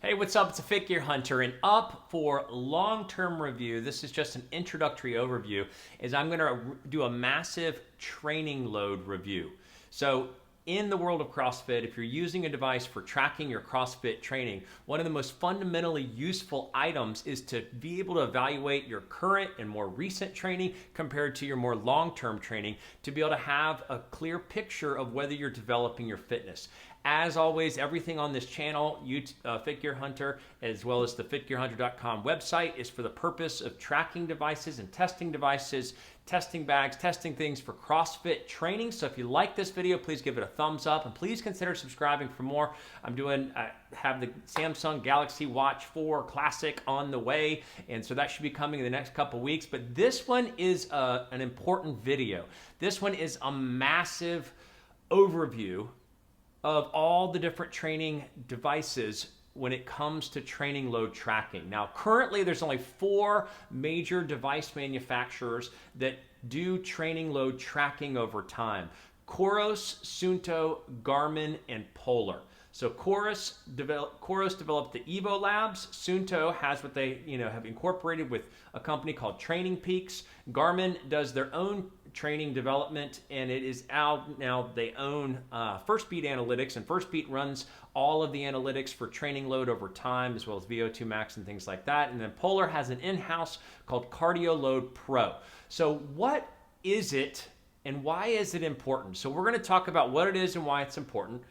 Hey, what's up? It's a Fit Gear Hunter, and up for long-term review, this is just an introductory overview, is I'm going to do a massive training load review. So in the world of CrossFit, if you're using a device for tracking your CrossFit training, one of the most fundamentally useful items is to be able to evaluate your current and more recent training compared to your more long-term training to be able to have a clear picture of whether you're developing your fitness. As always, everything on this channel, Fit Gear Hunter, as well as the fitgearhunter.com website, is for the purpose of tracking devices and testing devices, testing bags, testing things for CrossFit training. So if you like this video, please give it a thumbs up and please consider subscribing for more. I have the Samsung Galaxy Watch 4 Classic on the way, and so that should be coming in the next couple weeks. But this one is an important video. This one is a massive overview of all the different training devices when it comes to training load tracking. Now, currently there's only 4 major device manufacturers that do training load tracking over time: Coros, Suunto, Garmin, and Polar. So Coros developed the Evo Labs. Suunto has what they have incorporated with a company called Training Peaks. Garmin does their own training development, and it is out now. They own Firstbeat Analytics, and Firstbeat runs all of the analytics for training load over time, as well as VO2 max and things like that. And then Polar has an in-house called Cardio Load Pro. So what is it and why is it important? So we're going to talk about what it is and why it's important,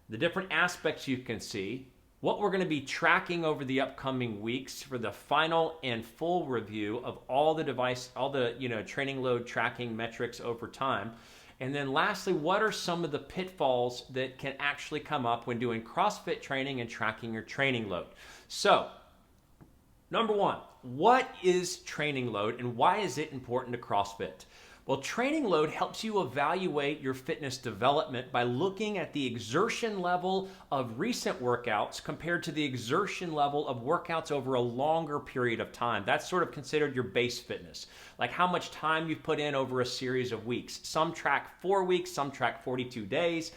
the different aspects you can see, what we're going to be tracking over the upcoming weeks for the final and full review of all the training load tracking metrics over time. And then lastly, what are some of the pitfalls that can actually come up when doing CrossFit training and tracking your training load? So, number one, what is training load and why is it important to CrossFit? Well, training load helps you evaluate your fitness development by looking at the exertion level of recent workouts compared to the exertion level of workouts over a longer period of time. That's sort of considered your base fitness, like how much time you've put in over a series of weeks. Some track 4 weeks, some track 42 days.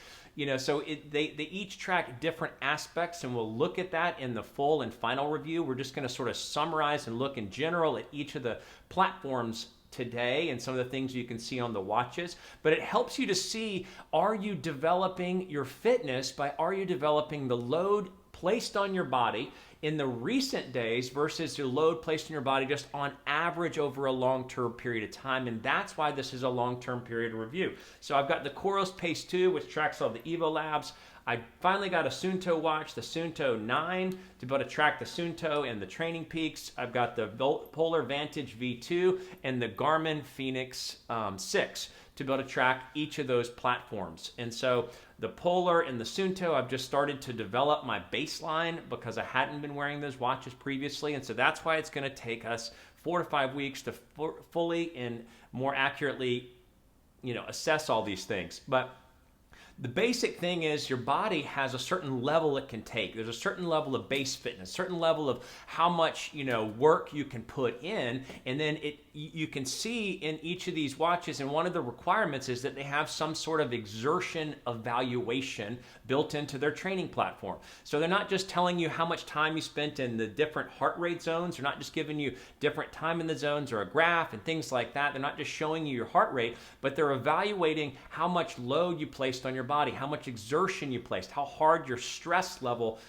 So they each track different aspects, and we'll look at that in the full and final review. We're just going to sort of summarize and look in general at each of the platforms today and some of the things you can see on the watches. But it helps you to see, are you developing your fitness are you developing the load placed on your body in the recent days versus your load placed in your body just on average over a long-term period of time. And that's why this is a long-term period review. So I've got the Coros Pace 2, which tracks all the Evo Labs. I finally got a Suunto watch, the Suunto 9, to be able to track the Suunto and the Training Peaks. I've got the Polar Vantage V2 and the Garmin Fenix 6 to be able to track each of those platforms. And so the Polar and the Suunto, I've just started to develop my baseline because I hadn't been wearing those watches previously. And so that's why it's going to take us 4 to 5 weeks to fully and more accurately, assess all these things. But the basic thing is your body has a certain level it can take. There's a certain level of base fitness, certain level of how much work you can put in, and then you can see in each of these watches, and one of the requirements is that they have some sort of exertion evaluation built into their training platform. So they're not just telling you how much time you spent in the different heart rate zones. They're not just giving you different time in the zones or a graph and things like that. They're not just showing you your heart rate, but they're evaluating how much load you placed on your body, how much exertion you placed, how hard your stress level,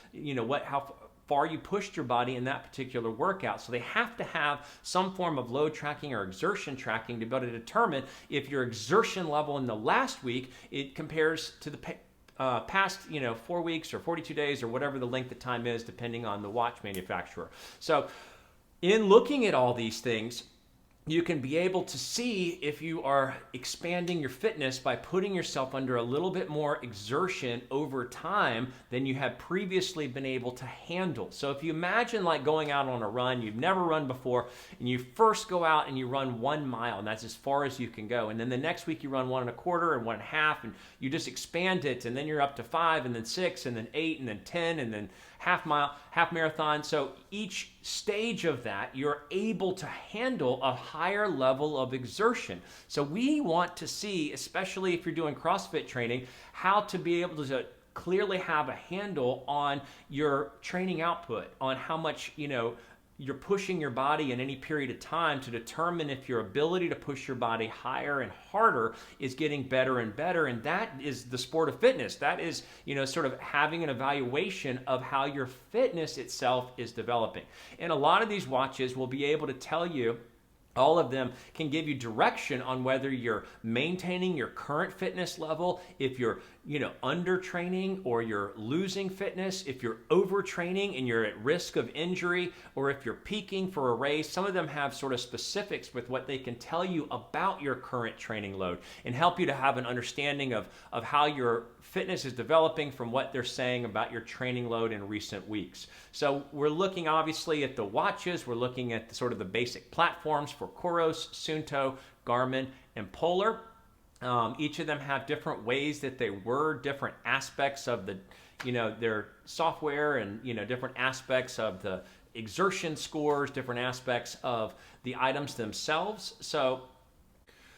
how far you pushed your body in that particular workout. So they have to have some form of load tracking or exertion tracking to be able to determine if your exertion level in the last week, it compares to the past 4 weeks or 42 days or whatever the length of time is, depending on the watch manufacturer. So in looking at all these things, you can be able to see if you are expanding your fitness by putting yourself under a little bit more exertion over time than you have previously been able to handle. So if you imagine like going out on a run, you've never run before, and you first go out and you run 1 mile, and that's as far as you can go. And then the next week you run 1 1/4 and 1/2, and you just expand it, and then you're up to 5, and then 6, and then 8, and then 10, and then half marathon. So each stage of that, you're able to handle a higher level of exertion. So we want to see, especially if you're doing CrossFit training, how to be able to clearly have a handle on your training output, on how much, you're pushing your body in any period of time, to determine if your ability to push your body higher and harder is getting better and better. And that is the sport of fitness. That is, sort of having an evaluation of how your fitness itself is developing. And a lot of these watches will be able to tell you, all of them can give you direction on whether you're maintaining your current fitness level, if you're, under training or you're losing fitness, if you're overtraining and you're at risk of injury, or if you're peaking for a race. Some of them have sort of specifics with what they can tell you about your current training load and help you to have an understanding of how your fitness is developing from what they're saying about your training load in recent weeks. So we're looking obviously at the watches. We're looking at sort of the basic platforms for Coros, Suunto, Garmin, and Polar. Each of them have different ways that they word different aspects of the, their software, and, different aspects of the exertion scores, different aspects of the items themselves.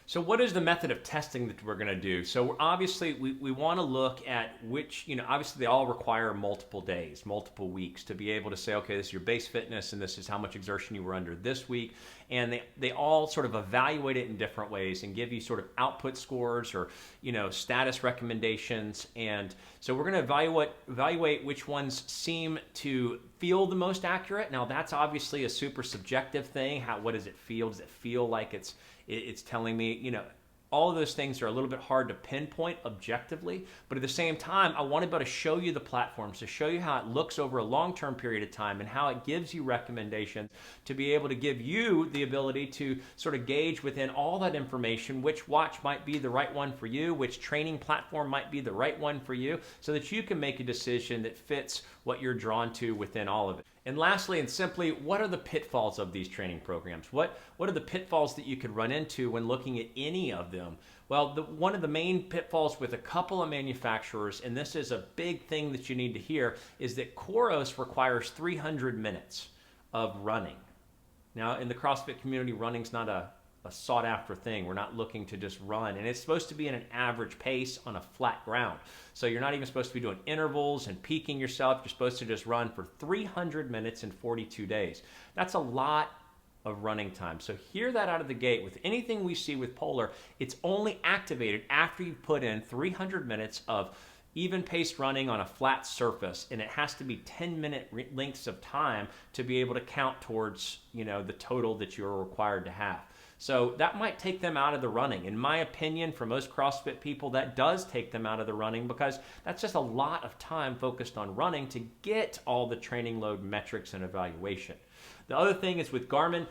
So what is the method of testing that we're going to do? So obviously we want to look at which, obviously they all require multiple days, multiple weeks to be able to say, okay, this is your base fitness and this is how much exertion you were under this week. And they all sort of evaluate it in different ways and give you sort of output scores or, status recommendations. And so we're going to evaluate which ones seem to feel the most accurate. Now that's obviously a super subjective thing. What does it feel? Does it feel like it's telling me, all of those things are a little bit hard to pinpoint objectively, but at the same time, I want to be able to show you the platforms, to show you how it looks over a long-term period of time and how it gives you recommendations to be able to give you the ability to sort of gauge within all that information which watch might be the right one for you, which training platform might be the right one for you, so that you can make a decision that fits what you're drawn to within all of it. And lastly and simply, what are the pitfalls of these training programs? What are the pitfalls that you could run into when looking at any of them? Well, one of the main pitfalls with a couple of manufacturers, and this is a big thing that you need to hear, is that Coros requires 300 minutes of running. Now, in the CrossFit community, running's not a sought after thing. We're not looking to just run, and it's supposed to be at an average pace on a flat ground. So you're not even supposed to be doing intervals and peaking yourself. You're supposed to just run for 300 minutes in 42 days. That's a lot of running time. So hear that out of the gate. With anything we see with Polar, it's only activated after you put in 300 minutes of even paced running on a flat surface, and it has to be 10-minute lengths of time to be able to count towards, the total that you're required to have. So that might take them out of the running. In my opinion, for most CrossFit people, that does take them out of the running, because that's just a lot of time focused on running to get all the training load metrics and evaluation. The other thing is with Garmin,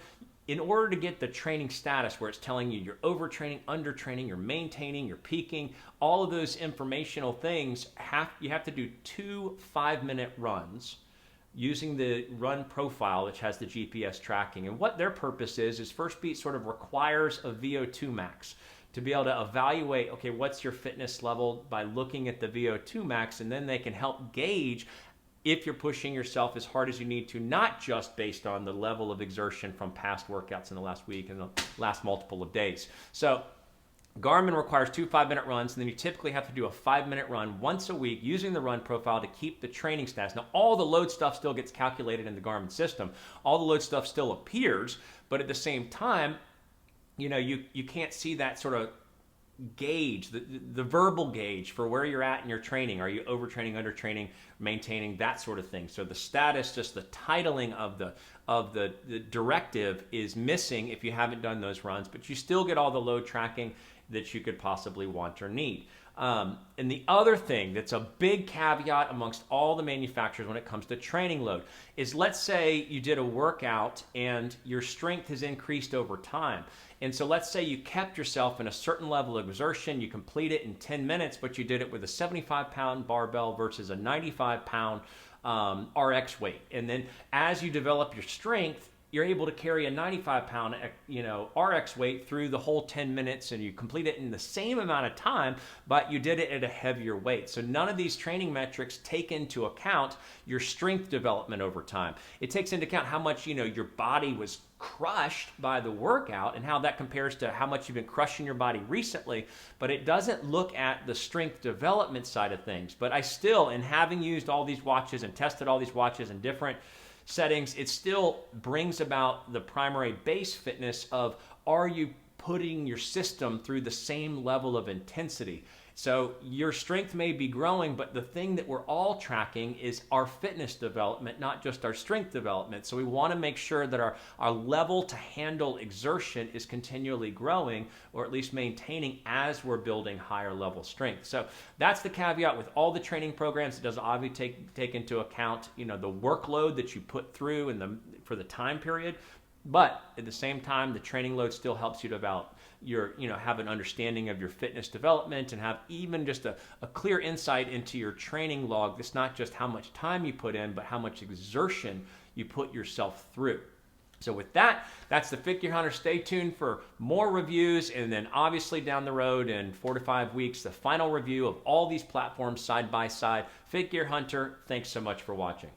in order to get the training status where it's telling you you're overtraining, undertraining, you're maintaining, you're peaking, all of those informational things, you have to do 2 5-minute runs using the run profile, which has the GPS tracking. And what their purpose is First Beat sort of requires a VO2 max to be able to evaluate, okay, what's your fitness level by looking at the VO2 max, and then they can help gauge if you're pushing yourself as hard as you need to, not just based on the level of exertion from past workouts in the last week and the last multiple of days. So Garmin requires 2 5-minute runs, and then you typically have to do a 5-minute run once a week using the run profile to keep the training status. Now, all the load stuff still gets calculated in the Garmin system. All the load stuff still appears, but at the same time, you can't see that sort of gauge, the verbal gauge for where you're at in your training. Are you overtraining, undertraining, maintaining, that sort of thing. So the status, just the titling of the directive is missing if you haven't done those runs, but you still get all the load tracking that you could possibly want or need. And the other thing that's a big caveat amongst all the manufacturers when it comes to training load is, let's say you did a workout and your strength has increased over time. And so let's say you kept yourself in a certain level of exertion, you complete it in 10 minutes, but you did it with a 75-pound barbell versus a 95-pound RX weight. And then as you develop your strength, you're able to carry a 95-pound, RX weight through the whole 10 minutes, and you complete it in the same amount of time, but you did it at a heavier weight. So none of these training metrics take into account your strength development over time. It takes into account how much, your body was crushed by the workout and how that compares to how much you've been crushing your body recently, but it doesn't look at the strength development side of things. But I still, in having used all these watches and tested all these watches in different settings, it still brings about the primary base fitness of, are you putting your system through the same level of intensity? So your strength may be growing, but the thing that we're all tracking is our fitness development, not just our strength development. So we want to make sure that our level to handle exertion is continually growing, or at least maintaining, as we're building higher level strength. So that's the caveat with all the training programs. It does obviously take into account, the workload that you put through for the time period. But at the same time, the training load still helps you to have an understanding of your fitness development, and have even just a clear insight into your training log. That's not just how much time you put in, but how much exertion you put yourself through. So with that, that's the Fit Gear Hunter. Stay tuned for more reviews, and then obviously down the road in 4 to 5 weeks, the final review of all these platforms side by side. Fit Gear Hunter, thanks so much for watching.